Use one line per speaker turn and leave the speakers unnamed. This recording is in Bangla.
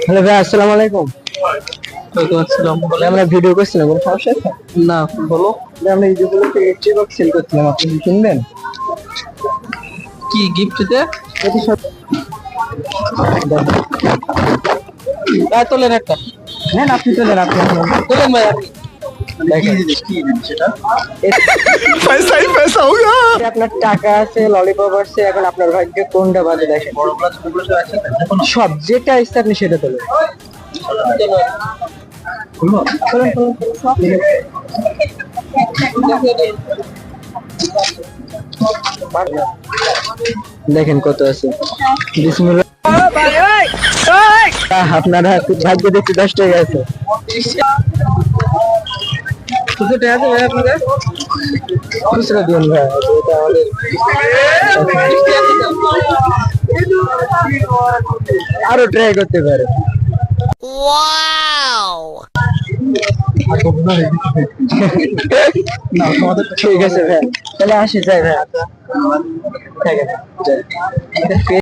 হ্যালো ভাই, আসসালামু আলাইকুম।
ওয়ালাইকুম আসসালাম।
ভাই, আমরা ভিডিও করছিলাম, কোনো সমস্যা আছে?
না, বলো।
ভাই, আমরা এই যেগুলো একটি বক্স সেল করছিলাম, আপনি কি কিনবেন?
কি গিফট দিতে?
প্রতি
ভাই তোলেন একটা।
নেন, আপনি চলেন, আপনি
তোলেন ভাই আপনি।
দেখেন।
पैसा ही पैसा होगा।
আপনার টাকা আছে, ললিপপ আছে, এখন আপনার ভাগ্যে কোনটা বাজে দেখেন। সব যেটা ইচ্ছা আপনি সেটা তোলেন। চলেন, চলেন, দেখেন কত আছে। বিসমিল্লাহ। আপনার ভাগ্য দেখছি 10 টাকা আছে।
কতটা আছে ভাই আপনাদের?
খুচরা দিন ভাই, এটা আমাদের আরো ট্রাই করতে পারে। ঠিক আছে ভাই, তাহলে আসি, যাই ভাই। ঠিক আছে, যাই।